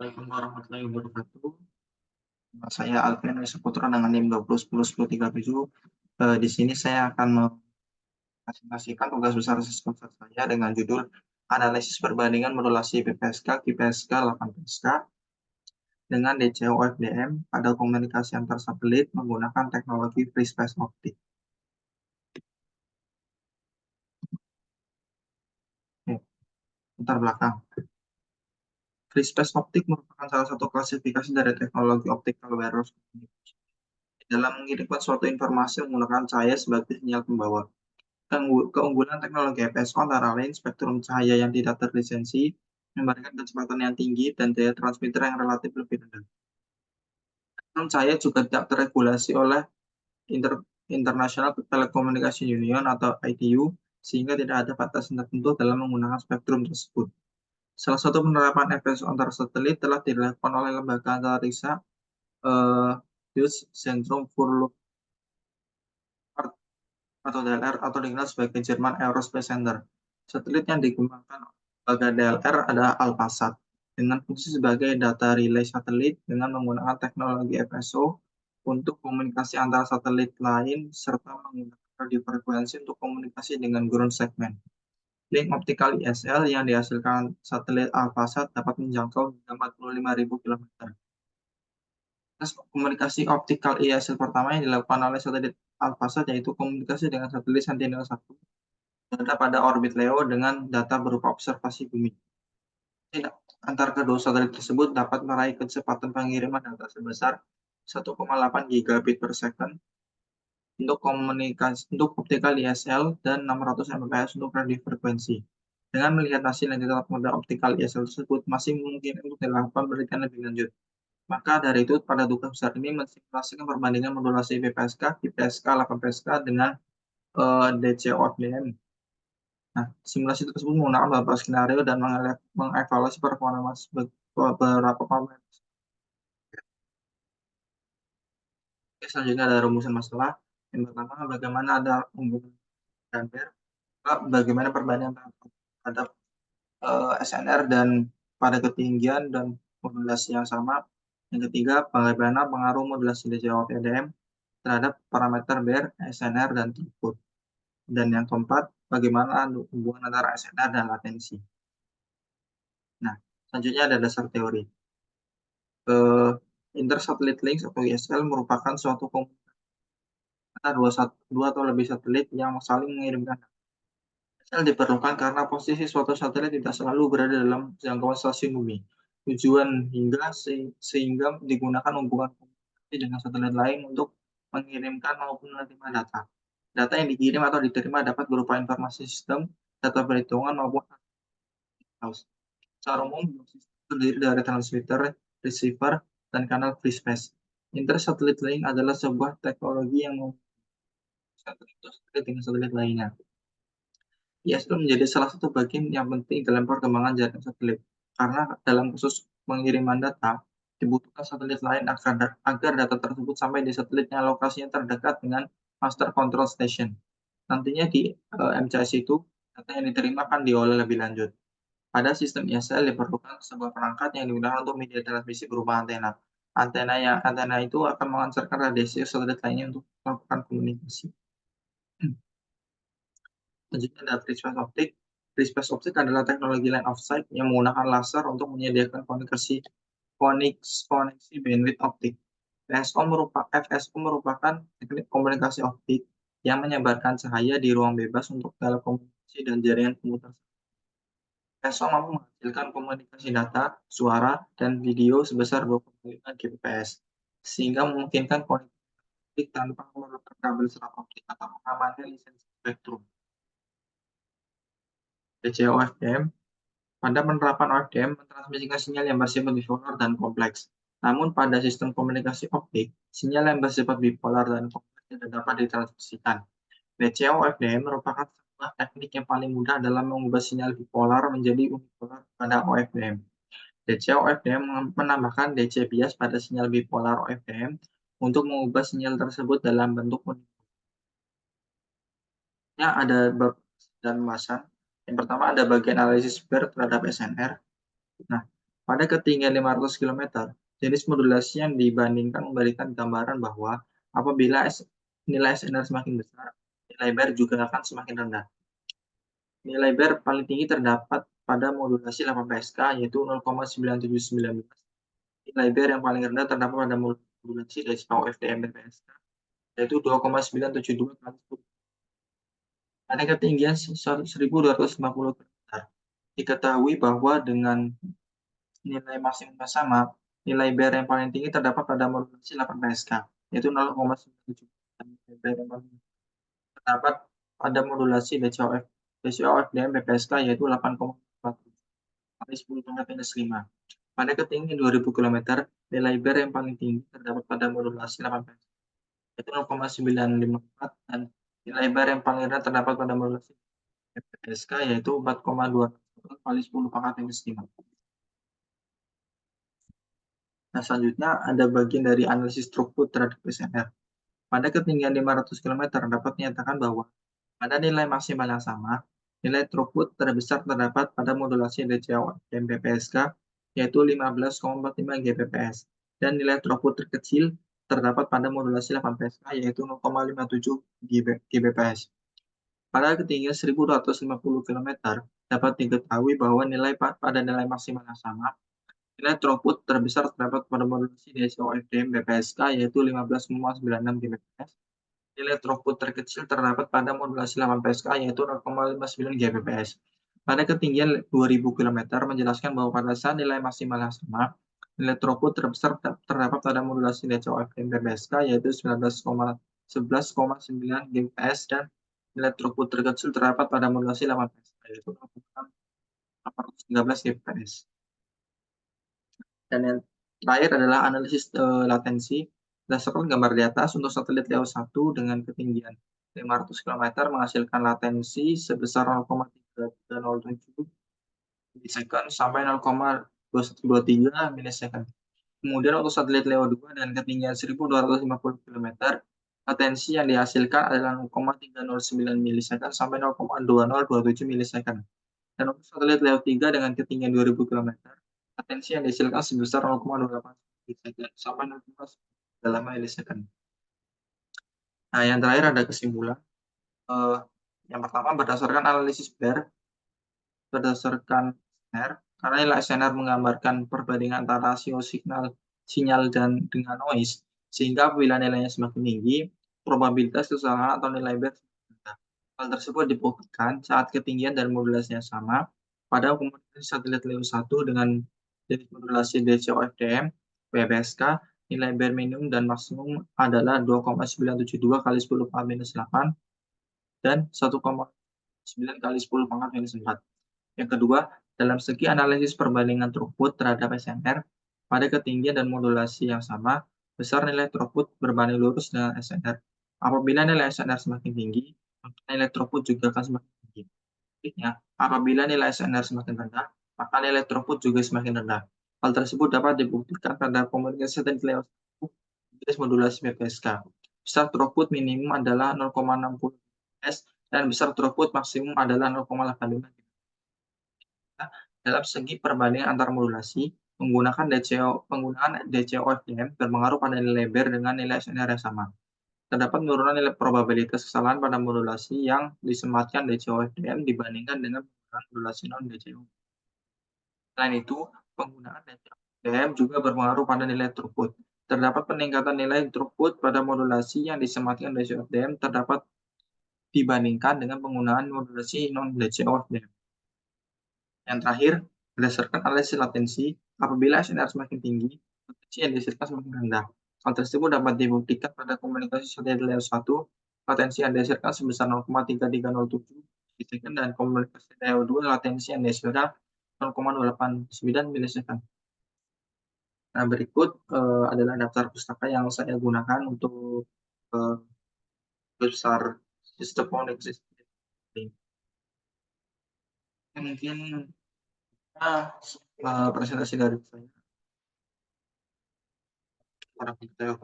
Assalamualaikum warahmatullahi wabarakatuh. Saya Alfian Wisnuputra dengan NIM 20101037. Di sini saya akan mempresentasikan tugas besar sistem saya dengan judul Analisis Perbandingan Modulasi PPSK, QPSK, 8PSK dengan DCO FDM pada komunikasi antar satelit menggunakan teknologi Free Space Optic. Latar belakang. Free Space Optic merupakan salah satu klasifikasi dari teknologi optical wireless communication dalam mengirimkan suatu informasi menggunakan cahaya sebagai sinyal pembawa. Keunggulan teknologi FSO antara lain spektrum cahaya yang tidak terlisensi, memberikan kecepatan yang tinggi, dan daya transmitter yang relatif lebih rendah. Spektrum cahaya juga tidak terregulasi oleh International Telecommunication Union atau ITU, sehingga tidak ada batasan tertentu dalam menggunakan spektrum tersebut. Salah satu penerapan FSO antar satelit telah dilakukan oleh lembaga antariksa Deutsches Zentrum für Luftfahrt atau DLR atau dikenal sebagai German Aerospace Center. Satelit yang dikembangkan lembaga DLR adalah Alpasat dengan fungsi sebagai data relay satelit dengan menggunakan teknologi FSO untuk komunikasi antar satelit lain serta menggunakan radiofrekuensi untuk komunikasi dengan ground segment. Link optical ISL yang dihasilkan satelit Alpasat dapat menjangkau hingga 45.000 km. Tes komunikasi optical ISL pertama yang dilakukan oleh satelit Alpasat yaitu komunikasi dengan satelit Sentinel-1 berada pada orbit Leo dengan data berupa observasi bumi. Antar kedua satelit tersebut dapat meraih kecepatan pengiriman data sebesar 1,8 gigabit per second untuk komunikasi untuk optical DSL dan 600 Mbps untuk radiofrekuensi. Dengan melihat hasil yang didapat pada optical DSL tersebut, masih mungkin untuk dilakukan penelitian lebih lanjut. Maka dari itu, pada tugas besar ini mensimulasikan perbandingan modulasi PPSK, QPSK, 8PSK dengan DCO-FDM. Nah, simulasi tersebut menggunakan beberapa skenario dan mengevaluasi performa beberapa parameter. Selanjutnya ada rumusan masalah. Yang pertama, bagaimana ada hubungan dan bagaimana perbandingan terhadap SNR dan pada ketinggian dan modulasi yang sama. Yang ketiga, bagaimana pengaruh modulasi DCO-FDM terhadap parameter BER, SNR, dan throughput. Dan yang keempat, bagaimana hubungan antara SNR dan latensi. Nah, selanjutnya ada dasar teori. Intersatellite links atau ISL merupakan suatu komunikasi antara dua atau lebih satelit yang saling mengirimkan data. ISL diperlukan karena posisi suatu satelit tidak selalu berada dalam jangkauan stasiun bumi. Tujuan sehingga digunakan hubungan komunikasi dengan satelit lain untuk mengirimkan maupun menerima data. Data yang dikirim atau diterima dapat berupa informasi sistem, data perhitungan maupun secara umum sistem terdiri dari transmitter, receiver, dan kanal free space. Intersatellite link adalah sebuah teknologi yang satelit dengan satelit lainnya. ISL menjadi salah satu bagian yang penting dalam perkembangan jaringan satelit, karena dalam kasus pengiriman data, dibutuhkan satelit lain agar data tersebut sampai di satelit yang lokasinya terdekat dengan master control station. Nantinya di MCS itu, data yang diterima akan diolah lebih lanjut. Pada sistem ISL diperlukan sebuah perangkat yang digunakan untuk media transmisi berupa antena. Antena itu akan memancarkan radiasi satelit lainnya untuk melakukan komunikasi. Selanjutnya ada Free Space Optic. Free Space Optic adalah teknologi line of sight yang menggunakan laser untuk menyediakan koneksi bandwidth optik. FSO merupakan teknik komunikasi optik yang menyebarkan cahaya di ruang bebas untuk telekomunikasi dan jaringan komuter. FSO mampu menghasilkan komunikasi data, suara, dan video sebesar 25 Gbps, sehingga memungkinkan konektivitas tanpa memerlukan kabel serat optik atau mengamankan lisensi spektrum. DCO-FDM. Pada penerapan OFDM mentransmisikan sinyal yang bersifat bipolar dan kompleks. Namun pada sistem komunikasi optik, sinyal yang bersifat bipolar dan kompleks tidak dapat ditransmisikan. DCO-FDM merupakan sebuah teknik yang paling mudah dalam mengubah sinyal bipolar menjadi unipolar pada OFDM. DCO-FDM menambahkan DC bias pada sinyal bipolar OFDM untuk mengubah sinyal tersebut dalam bentuk unipolar. Ada dan pembahasan. Yang pertama ada bagian analisis BER terhadap SNR. Nah, Pada ketinggian 500 km, jenis modulasi yang dibandingkan memberikan gambaran bahwa apabila nilai SNR semakin besar, nilai BER juga akan semakin rendah. Nilai BER paling tinggi terdapat pada modulasi 8 PSK, yaitu 0,9719. Nilai BER yang paling rendah terdapat pada modulasi DCO FDM PSK, yaitu 2,972 kali 10. Pada ketinggian 1.250 km, diketahui bahwa dengan nilai maksimum yang sama, nilai BER yang paling tinggi terdapat pada modulasi 8 PSK, yaitu 0,97. Nilai BER yang paling terdapat pada modulasi DCOF dan BPSK, yaitu 8,47 kali 10 pangkat minus 5. Pada ketinggian 2000 km, nilai BER yang paling tinggi terdapat pada modulasi 8 PSK, yaitu 0,954, dan nilai BER yang paling rendah terdapat pada modulasi BPSK, yaitu 4,2 kali 10 pangkat minus 5. Nah, selanjutnya ada bagian dari analisis throughput terhadap SNR. Pada ketinggian 500 km dapat dinyatakan bahwa pada nilai maksimal yang sama, nilai throughput terbesar terdapat pada modulasi DCO dan BPSK, yaitu 15,45 Gbps, dan nilai throughput terkecil terdapat pada modulasi 8 PSK, yaitu 0,57 Gbps. Pada ketinggian 1.250 km dapat diketahui bahwa pada nilai maksimal yang sama, nilai throughput terbesar terdapat pada modulasi DSO FDM BPSK, yaitu 15,96 Gbps. Nilai throughput terkecil terdapat pada modulasi 8 PSK, yaitu 0,59 Gbps. Pada ketinggian 2000 km menjelaskan bahwa pada saat nilai maksimal yang sama, nilai throughput terbesar terdapat pada modulasi DCO FDM BPSK, yaitu 11,9 Gbps, dan nilai throughput terkecil terdapat pada modulasi 8 PSK, yaitu 0,813 Gbps. Dan yang terakhir adalah analisis latensi. Berdasarkan gambar di atas, untuk satelit Leo 1 dengan ketinggian 500 km menghasilkan latensi sebesar 0,3307 milisecond sampai 0,2123 milisecond. Kemudian untuk satelit Leo 2 dengan ketinggian 1.250 km, latensi yang dihasilkan adalah 0,309 milisecond sampai 0,2027 milisecond. Dan untuk satelit Leo 3 dengan ketinggian 2000 km, latensi yang dihasilkan sebesar 0,28 milisecond sampai 0,9 milisecond. Nah, yang terakhir ada kesimpulan. Yang pertama, berdasarkan analisis BER, berdasarkan SNR, karena nilai SNR menggambarkan perbandingan antara rasio sinyal dan dengan noise, sehingga apabila nilainya semakin tinggi, probabilitas kesalahan atau nilai BER semakin rendah. Hal tersebut dibuktikan saat ketinggian dan modulasinya sama pada komunikasi satelit Leo 1 dengan jenis modulasi DCO FDM, BPSK, nilai BER minimum dan maksimum adalah 2,972 kali 10 pangkat minus 8 dan 1,9 kali 10 pangkat minus 4. Yang kedua, dalam segi analisis perbandingan throughput terhadap SNR, pada ketinggian dan modulasi yang sama, besar nilai throughput berbanding lurus dengan SNR. Apabila nilai SNR semakin tinggi, maka nilai throughput juga akan semakin tinggi. Sebaliknya, apabila nilai SNR semakin rendah, maka nilai throughput juga semakin rendah. Hal tersebut dapat dibuktikan pada komunikasi satelit Leo 1 jenis modulasi BPSK. Besar throughput minimum adalah 0,60 Gbps dan besar throughput maksimum adalah 0,85 Gbps. Dalam segi perbandingan antar modulasi, penggunaan DCO FDM berpengaruh pada nilai BER dengan nilai SNR yang sama. Terdapat penurunan nilai probabilitas kesalahan pada modulasi yang disematkan DCO FDM dibandingkan dengan penggunaan modulasi non-DCO. Selain itu, penggunaan DCO FDM juga berpengaruh pada nilai throughput. Terdapat peningkatan nilai throughput pada modulasi yang disematkan DCO FDM terdapat dibandingkan dengan penggunaan modulasi non-DCO FDM. Yang terakhir, berdasarkan analisis latensi, apabila SNR semakin tinggi, latensi yang dihasilkan semakin rendah. Hal tersebut dapat dibuktikan pada komunikasi satelit Leo 1, latensi yang dihasilkan sebesar 0,3307 milisecond, dan komunikasi Leo 2, latensi yang dihasilkan 0,289 milisecond. Nah, berikut adalah daftar pustaka yang saya gunakan untuk besar sistem komunikasi. Mungkin presentasi dari saya. Orang kita